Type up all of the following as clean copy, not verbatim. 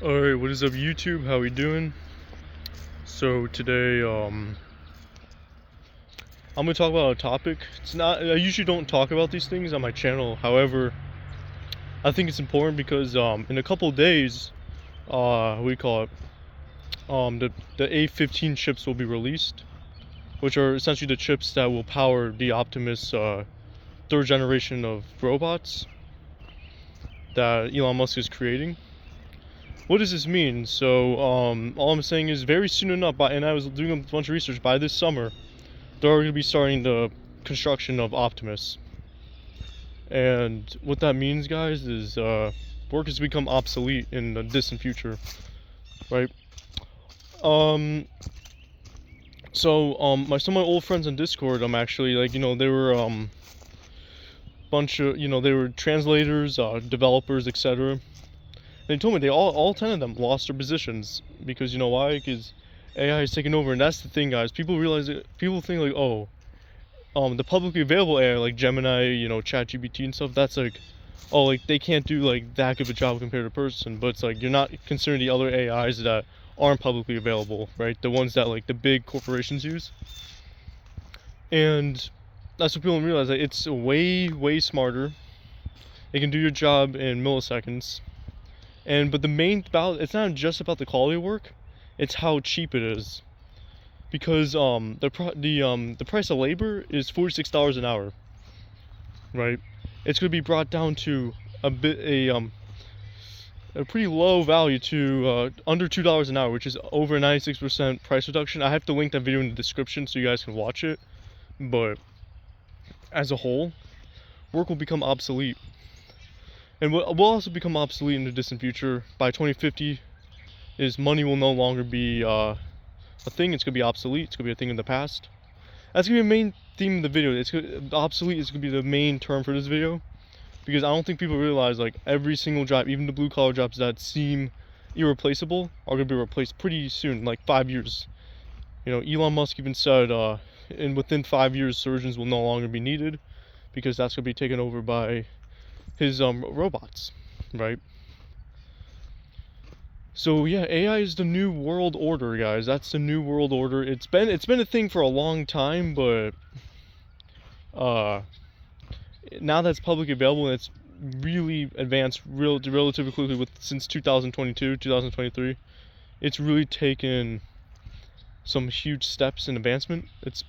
Alright, what is up YouTube? How we doing? So today, I'm gonna talk about a topic. I usually don't talk about these things on my channel. However, I think it's important because, in a couple of days, we call it, the A15 chips will be released, which are essentially the chips that will power the Optimus, third generation of robots that Elon Musk is creating. What does this mean? So, all I'm saying is very soon enough, and I was doing a bunch of research, by this summer, they're going to be starting the construction of Optimus. And what that means, guys, is work has become obsolete in the distant future, right? Some of my old friends on Discord, I'm actually, like, they were, bunch of, they were translators, developers, etc. They told me all 10 of them lost their positions because, you know why? Because AI is taking over, and that's the thing, guys. People realize it. People think like, oh, the publicly available AI like Gemini, ChatGPT and stuff. That's like, oh, like they can't do like that good of a job compared to a person. But it's like you're not considering the other AIs that aren't publicly available, right? The ones that like the big corporations use. And that's what people don't realize. That it's way smarter. It can do your job in milliseconds. But the main about it's not just about the quality of work, it's how cheap it is. Because the price of labor is $46 an hour, right? It's going to be brought down to a pretty low value to under $2 an hour, which is over 96% price reduction. I have to link that video in the description so you guys can watch it. But as a whole, work will become obsolete. And what will also become obsolete in the distant future by 2050 is money will no longer be a thing. It's going to be obsolete. It's going to be a thing in the past. That's going to be the main theme of the video. Obsolete is going to be the main term for this video. Because I don't think people realize, like, every single job, even the blue-collar jobs that seem irreplaceable, are going to be replaced pretty soon, like 5 years. Elon Musk even said, within 5 years, surgeons will no longer be needed, because that's going to be taken over by his robots, right? So yeah, AI is the new world order, guys. That's the new world order. It's been a thing for a long time, but now that's publicly available and it's really advanced relatively quickly since 2022, 2023. It's really taken some huge steps in advancement. It's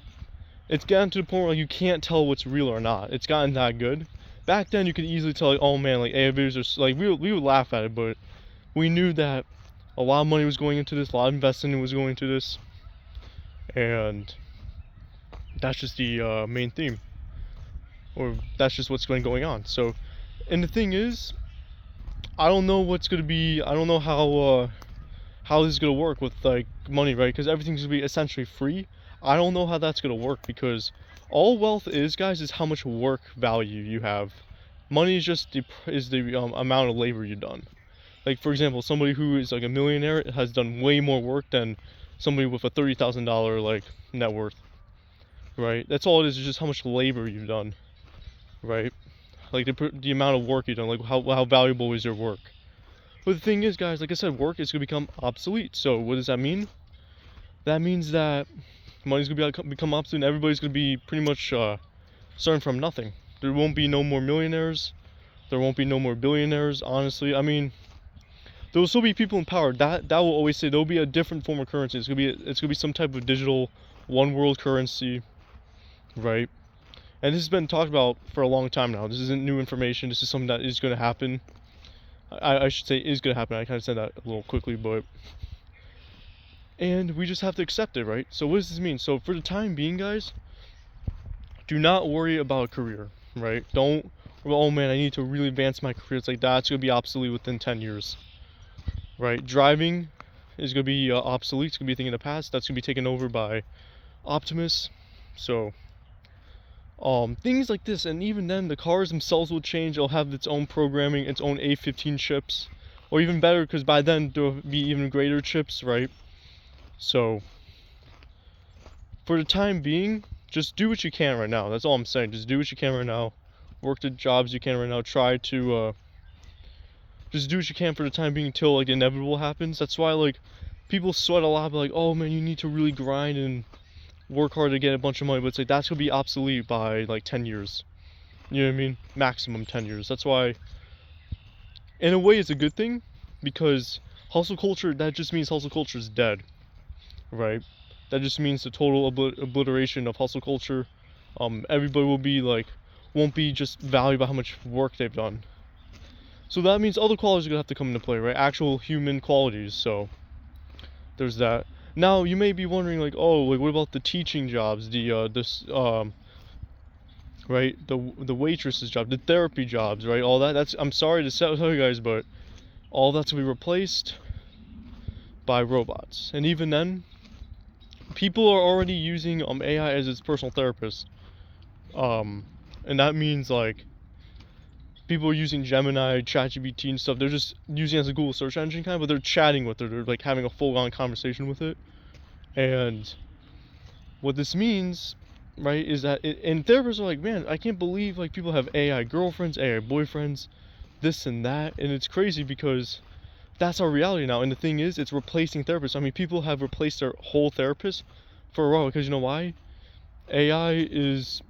gotten to the point where you can't tell what's real or not. It's gotten that good. Back then you could easily tell, like, oh man, like AI videos are like, we would laugh at it, but we knew that a lot of money was going into this, a lot of investing was going into this, and that's just the main theme, or that's just what's going on. So, and the thing is, I don't know what's gonna be. I don't know how this is gonna work with like money, right? Because everything's gonna be essentially free. I don't know how that's gonna work because all wealth is, guys, is how much work value you have. Money is just the amount of labor you've done. Like, for example, somebody who is like a millionaire has done way more work than somebody with a $30,000 like net worth, right? That's all it is just how much labor you've done, right? Like the amount of work you've done, like how valuable is your work. But the thing is, guys, like I said, work is gonna become obsolete. So what does that mean? That means that money's gonna become obsolete, and everybody's gonna be pretty much starting from nothing. There won't be no more millionaires. There won't be no more billionaires. Honestly, I mean, there will still be people in power. That will always say there'll be a different form of currency. It's gonna be some type of digital one world currency, right? And this has been talked about for a long time now. This isn't new information. This is something that is gonna happen. I should say is gonna happen. I kind of said that a little quickly, but. And we just have to accept it, right? So what does this mean? So for the time being, guys, do not worry about a career, right? Don't, oh man, I need to really advance my career. It's like that's going to be obsolete within 10 years, right? Driving is going to be obsolete. It's going to be a thing in the past. That's going to be taken over by Optimus. So things like this, and even then the cars themselves will change. They'll have its own programming, its own A15 chips, or even better, because by then there'll be even greater chips, right? So, for the time being, just do what you can right now. That's all I'm saying. Just do what you can right now. Work the jobs you can right now. Try to just do what you can for the time being until like the inevitable happens. That's why like people sweat a lot, like, oh man, you need to really grind and work hard to get a bunch of money, but it's like that's gonna be obsolete by like 10 years. You know what I mean? Maximum 10 years. That's why, in a way, it's a good thing, because hustle culture, that just means hustle culture is dead, right? That just means the total obliteration of hustle culture. Everybody will be like, won't be just valued by how much work they've done. So that means other qualities are gonna have to come into play, right? Actual human qualities. So there's that. Now you may be wondering, like, oh, like what about the teaching jobs, right, the waitresses job, the therapy jobs, right? All that. That's, I'm sorry to tell you guys, but all that's gonna be replaced by robots. And even then, people are already using AI as its personal therapist. And that means like people are using Gemini, ChatGPT and stuff. They're just using it as a Google search engine kind of, but they're chatting with it. They're like having a full-on conversation with it. And what this means, right, is that and therapists are like, man, I can't believe like people have AI girlfriends, AI boyfriends, this and that, and it's crazy because that's our reality now. And the thing is, it's replacing therapists. I mean, people have replaced their whole therapist for a while, because you know why? AI is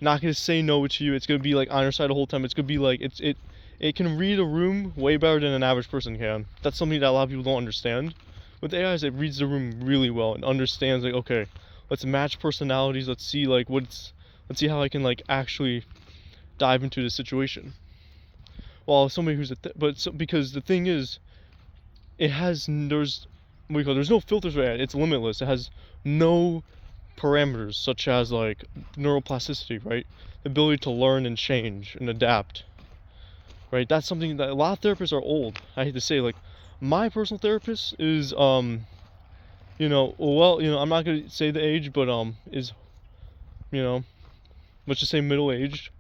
not going to say no to you. It's going to be like on your side the whole time. It's going to be like, it can read a room way better than an average person can. That's something that a lot of people don't understand. With AI, it reads the room really well and understands like, okay, let's match personalities. Let's see like let's see how I can like actually dive into the situation. Well, somebody who's because the thing is, there's no filters for it. It's limitless. It has no parameters such as like neuroplasticity, right? The ability to learn and change and adapt, right? That's something that a lot of therapists are old. I hate to say, like my personal therapist is I'm not gonna say the age, but is let's just say middle-aged.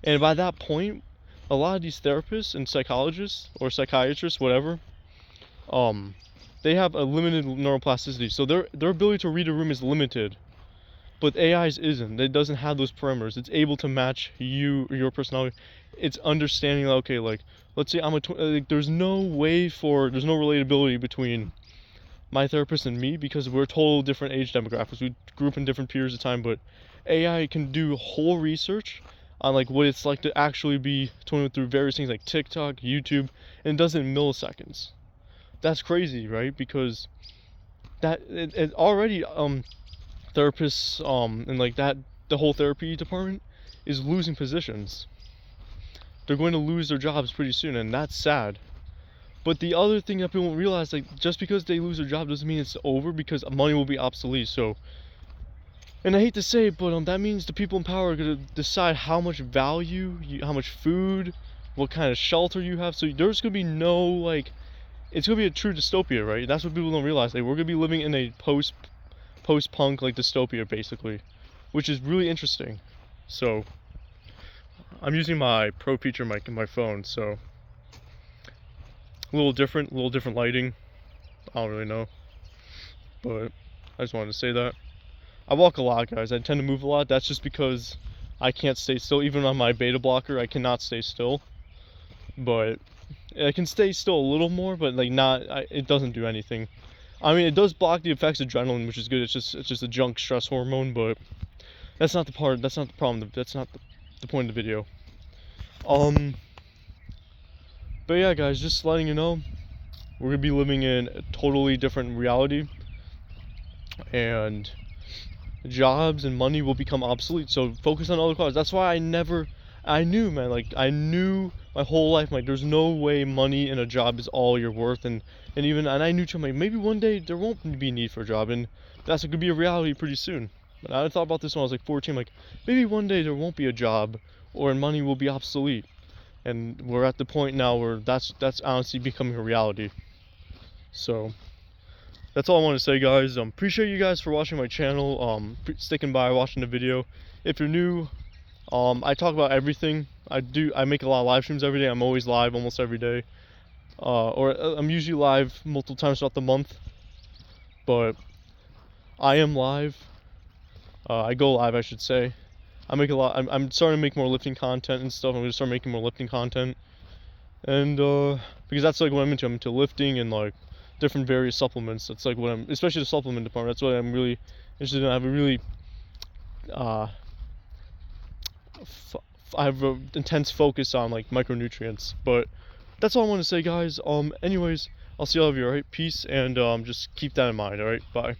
And by that point, a lot of these therapists and psychologists or psychiatrists, whatever, they have a limited neuroplasticity, so their ability to read a room is limited. But AI's isn't. It doesn't have those parameters. It's able to match your personality. It's understanding, okay, like let's say there's no relatability between my therapist and me, because we're total different age demographics. We grew up in different periods of time, but AI can do whole research on like what it's like to actually be going through various things like TikTok, YouTube, and it does it in milliseconds. That's crazy, right? Because that it already therapists and like that, the whole therapy department is losing positions. They're going to lose their jobs pretty soon, and that's sad. But the other thing that people don't realize, like just because they lose their job doesn't mean it's over, because money will be obsolete. So, and I hate to say it, but that means the people in power are going to decide how much value, how much food, what kind of shelter you have. So there's going to be no like, it's going to be a true dystopia, right? That's what people don't realize. Like we're going to be living in a post-punk like dystopia basically, which is really interesting. So I'm using my pro feature mic in my phone, so a little different lighting. I don't really know, but I just wanted to say that. I walk a lot, guys. I tend to move a lot. That's just because I can't stay still. Even on my beta blocker, I cannot stay still. But I can stay still a little more, but like it doesn't do anything. I mean, it does block the effects of adrenaline, which is good. It's just a junk stress hormone, but that's not the problem. That's not the point of the video. But yeah, guys, just letting you know, we're gonna be living in a totally different reality, and jobs and money will become obsolete. So focus on other causes. That's why I knew, man, like I knew my whole life, like there's no way money in a job is all you're worth, and I knew too, like maybe one day there won't be a need for a job, and that's gonna be a reality pretty soon. But I thought about this when I was like 14, like maybe one day there won't be a job, or money will be obsolete. And we're at the point now where that's honestly becoming a reality. So that's all I want to say, guys. Appreciate you guys for watching my channel, sticking by, watching the video. If you're new, I talk about everything. I make a lot of live streams every day. I'm always live almost every day. Or I'm usually live multiple times throughout the month. But I am live. I go live, I should say. I make a lot. I'm starting to make more lifting content and stuff. I'm gonna start making more lifting content. And because that's like what I'm into. I'm into lifting and like different various supplements. That's like what I'm, especially the supplement department. That's what I'm really interested in. I have a really uh, I have an intense focus on like micronutrients. But that's all I want to say, guys. Anyways, I'll see all of you. All right, peace, and just keep that in mind. All right, bye.